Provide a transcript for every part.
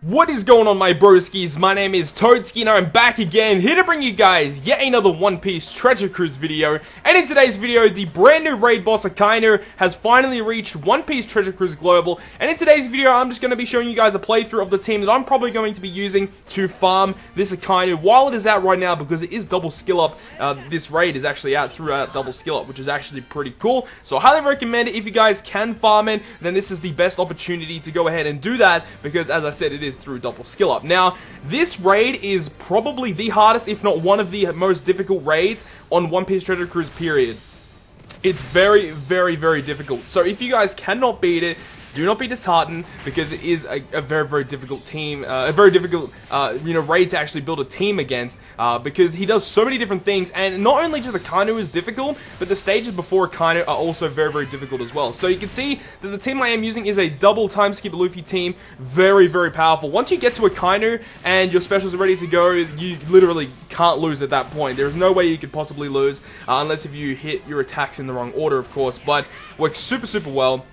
What is going on, my broskiis? My name is Toadski and I'm back again, here to bring you guys yet another One Piece Treasure Cruise video. And in today's video, the brand new raid boss AKAINU has finally reached One Piece Treasure Cruise Global. And in today's video, I'm just going to be showing you guys a playthrough of the team that I'm probably going to be using to farm this AKAINU while it is out right now, because it is double skill up. This raid is actually out throughout double skill up, which is actually pretty cool. So I highly recommend it. If you guys can farm it, then this is the best opportunity to go ahead and do that, because as I said, it is through double skill up. Now, this raid is probably the hardest, if not one of the most difficult raids on One Piece Treasure Cruise, period. It's very, very, very difficult. So if you guys cannot beat it, do not be disheartened, because it is a very, very difficult team, a very difficult, raid to actually build a team against, because he does so many different things, and not only just AKAINU is difficult, but the stages before AKAINU are also very, very difficult as well. So you can see that the team I am using is a double time skip Luffy team, very, very powerful. Once you get to AKAINU and your specials are ready to go, you literally can't lose at that point. There's no way you could possibly lose, unless if you hit your attacks in the wrong order, of course, but works super, super well.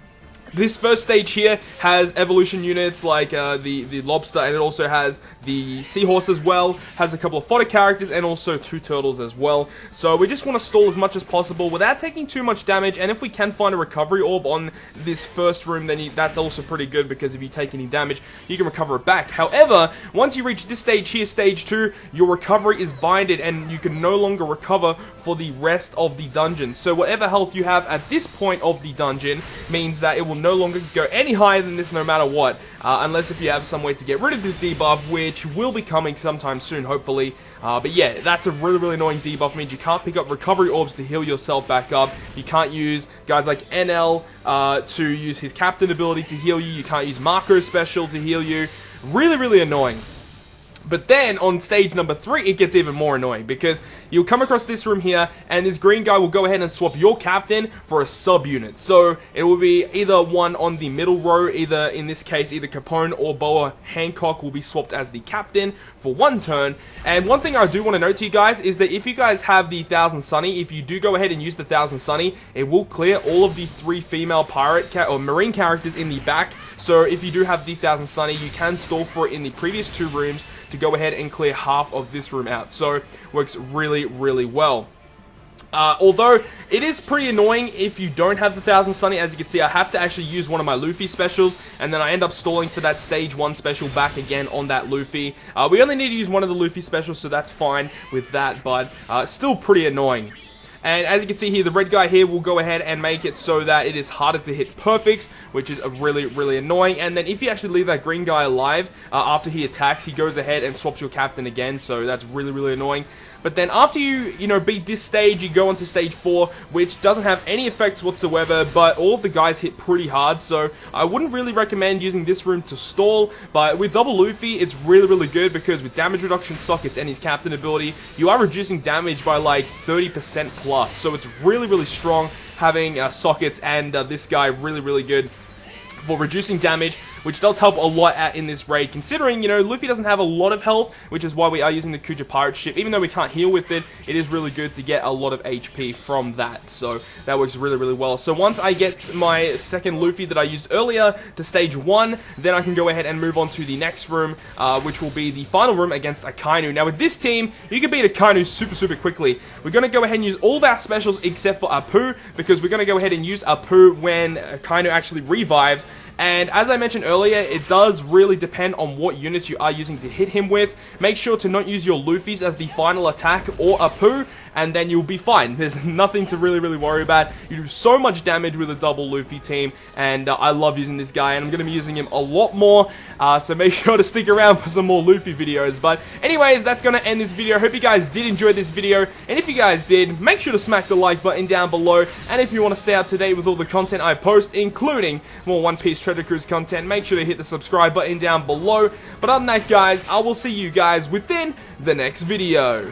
This first stage here has evolution units like the lobster, and it also has the seahorse as well, has a couple of fodder characters, and also 2 turtles as well. So we just want to stall as much as possible without taking too much damage, and if we can find a recovery orb on this first room, then that's also pretty good, because if you take any damage, you can recover it back. However, once you reach this stage here, stage 2, your recovery is binded, and you can no longer recover for the rest of the dungeon. So whatever health you have at this point of the dungeon means that it will no longer go any higher than this no matter what, unless if you have some way to get rid of this debuff, which will be coming sometime soon, hopefully. But yeah, that's a really, really annoying debuff. It means you can't pick up recovery orbs to heal yourself back up. You can't use guys like NL to use his captain ability to heal you. You can't use Marco special to heal you. Really, really annoying. But then, on stage number 3, it gets even more annoying, because you'll come across this room here, and this green guy will go ahead and swap your captain for a sub-unit. So, it will be either one on the middle row, either, in this case, either Capone or Boa Hancock will be swapped as the captain for 1 turn. And one thing I do want to note to you guys is that if you guys have the 1000 Sunny, if you do go ahead and use the 1000 Sunny, it will clear all of the 3 female pirate or marine characters in the back. So, if you do have the 1000 Sunny, you can stall for it in the previous 2 rooms to go ahead and clear half of this room out. So, works really, really well. Although, it is pretty annoying if you don't have the 1000 Sunny. As you can see, I have to actually use one of my Luffy specials, and then I end up stalling for that stage 1 special back again on that Luffy. We only need to use one of the Luffy specials, so that's fine with that, but still pretty annoying. And as you can see here, the red guy here will go ahead and make it so that it is harder to hit perfects, which is really, really annoying. And then if you actually leave that green guy alive after he attacks, he goes ahead and swaps your captain again, so that's really, really annoying. But then after you beat this stage, you go on to stage 4, which doesn't have any effects whatsoever, but all of the guys hit pretty hard, so I wouldn't really recommend using this room to stall. But with double Luffy, it's really, really good, because with damage reduction sockets and his captain ability, you are reducing damage by like 30% plus, so it's really, really strong having sockets, and this guy really, really good for reducing damage, which does help a lot out in this raid, considering, Luffy doesn't have a lot of health, which is why we are using the Kuja pirate ship. Even though we can't heal with it, it is really good to get a lot of HP from that, so that works really, really well. So once I get my second Luffy that I used earlier to stage 1, then I can go ahead and move on to the next room, which will be the final room against AKAINU. Now with this team, you can beat AKAINU super, super quickly. We're going to go ahead and use all of our specials except for Apu, because we're going to go ahead and use Apu when AKAINU actually revives. And as I mentioned earlier, it does really depend on what units you are using to hit him with. Make sure to not use your Luffys as the final attack or Apu, and then you'll be fine. There's nothing to really, really worry about. You do so much damage with a double Luffy team, and I love using this guy, and I'm going to be using him a lot more, so make sure to stick around for some more Luffy videos. But anyways, that's going to end this video. I hope you guys did enjoy this video, and if you guys did, make sure to smack the like button down below, and if you want to stay up to date with all the content I post, including more One Piece Treasure Cruise content, make sure to hit the subscribe button down below. But other than that, guys, I will see you guys within the next video.